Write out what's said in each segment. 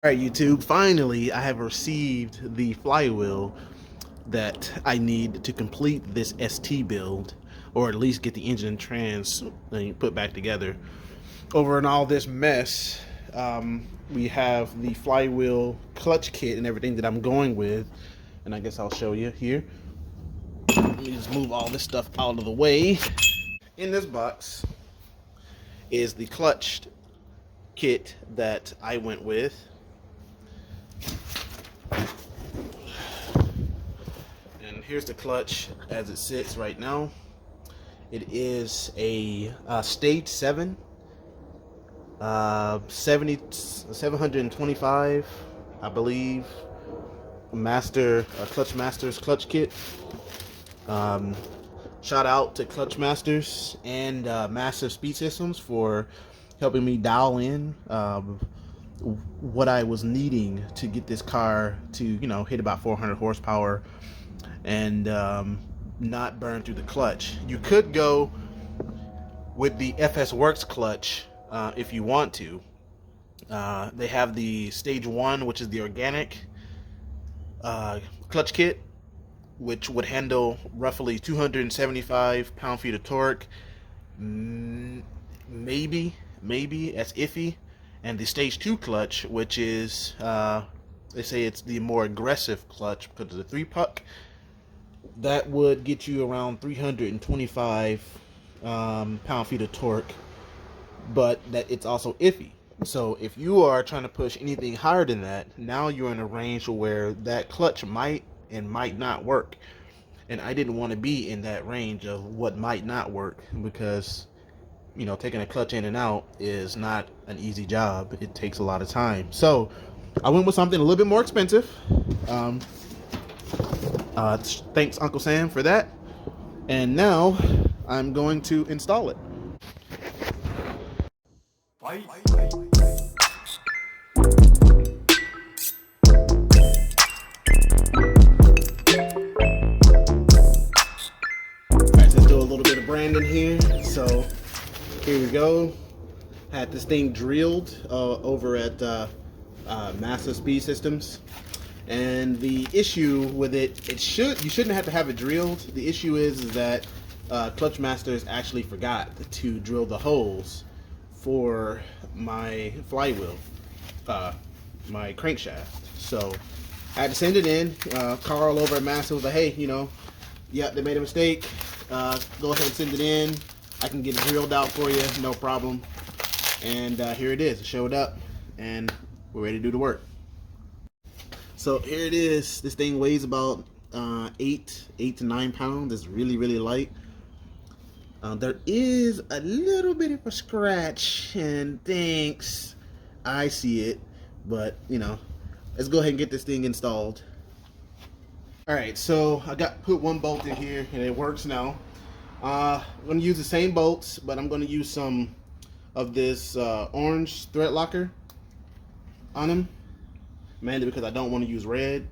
All right, YouTube, finally I have received the flywheel that I need to complete this ST build, or at least get the engine and trans put back together. Over in all this mess, we have the flywheel clutch kit and everything that I'm going with, and I guess I'll show you here. Let me just move all this stuff out of the way. In this box is the clutch kit that I went with. And here's the clutch as it sits right now. It is a stage 7, 725, I believe, Clutch Masters clutch kit. Shout out to Clutch Masters and Massive Speed Systems for helping me dial in what I was needing to get this car to, hit about 400 horsepower and not burn through the clutch. You could go with the FS Works clutch if you want to. They have the stage 1, which is the organic clutch kit, which would handle roughly 275 pound-feet of torque. Maybe that's iffy. And the stage 2 clutch, which is they say it's the more aggressive clutch because of the 3-puck, that would get you around 325 pound-feet of torque, but that it's also iffy. So if you are trying to push anything higher than that, now you're in a range where that clutch might and might not work. And I didn't want to be in that range of what might not work, because taking a clutch in and out is not an easy job. It takes a lot of time. So I went with something a little bit more expensive. Thanks Uncle Sam for that. And now I'm going to install it. Alright, let's do a little bit of branding here. So here we go. Had this thing drilled over at Massive Speed Systems. And the issue with it, you shouldn't have to have it drilled. The issue is that Clutch Masters actually forgot to drill the holes for my flywheel, my crankshaft. So I had to send it in. Carl over at Massive was like, hey, yeah, they made a mistake. Go ahead and send it in. I can get it drilled out for you, no problem. And here it is. It showed up, and we're ready to do the work. So here it is. This thing weighs about 8 to 9 pounds. It's really, really light. There is a little bit of a scratch, and thanks, I see it. But let's go ahead and get this thing installed. All right, so I put one bolt in here, and it works now. I'm going to use the same bolts, but I'm going to use some of this orange thread locker on them. Mainly because I don't want to use red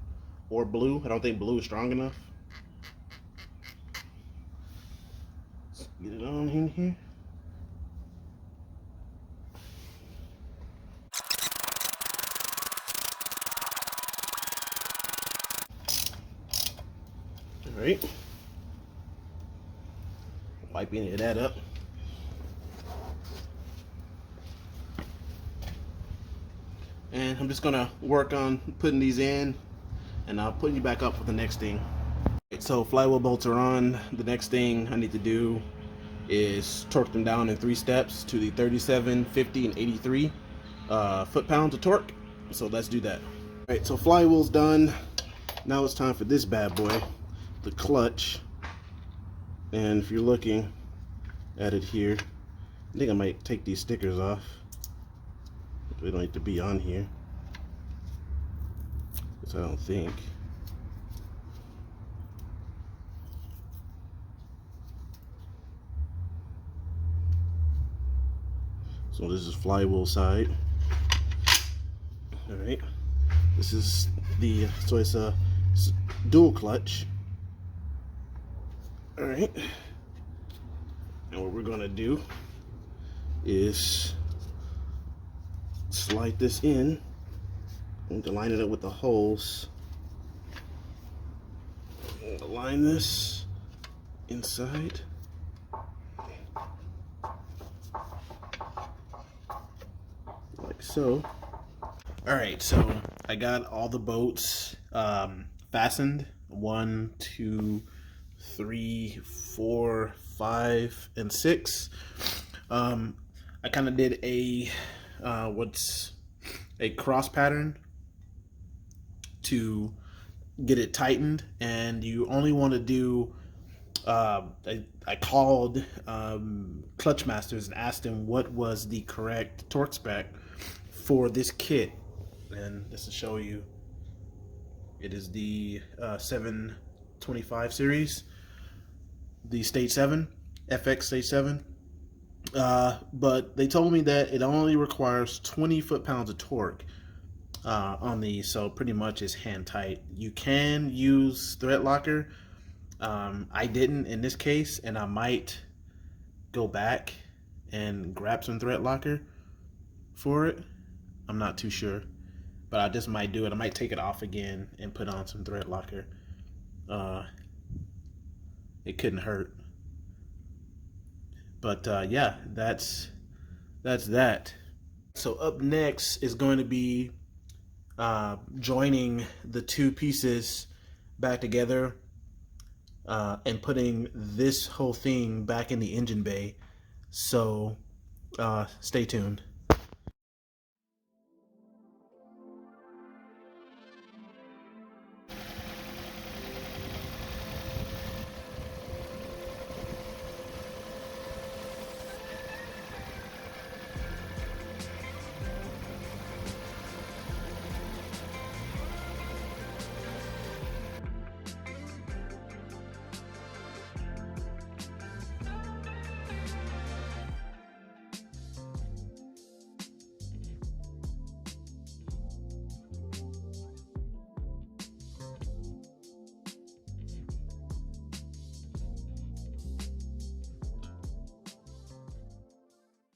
or blue. I don't think blue is strong enough. Let's get it on in here. All right. Wipe any of that up. And I'm just gonna work on putting these in, and I'll put you back up for the next thing. So flywheel bolts are on. The next thing I need to do is torque them down in 3 steps to the 37, 50, and 83 foot-pounds of torque. So let's do that. All right, so flywheel's done. Now it's time for this bad boy, the clutch. And if you're looking at it here, I think I might take these stickers off. They don't need to be on here, because I don't think. So this is flywheel side. All right, this is so it's a dual clutch. All right, and what we're gonna do is slide this in I'm to line it up with the holes. Align this inside. Like so. Alright, so I got all the bolts fastened. 1, 2, 3, 4, 5, and 6. I kind of did a what's a cross pattern to get it tightened, and you only want to do I called Clutch Masters and asked them what was the correct torque spec for this kit, and just to show you, it is the 725 series, the Stage 7 FX Stage 7. But they told me that it only requires 20 foot-pounds of torque on these, so pretty much it's hand tight. You can use thread locker. I didn't in this case, and I might go back and grab some thread locker for it. I'm not too sure, but I just might do it. I might take it off again and put on some thread locker. It couldn't hurt. But yeah, that's that. So up next is going to be joining the two pieces back together and putting this whole thing back in the engine bay. So stay tuned.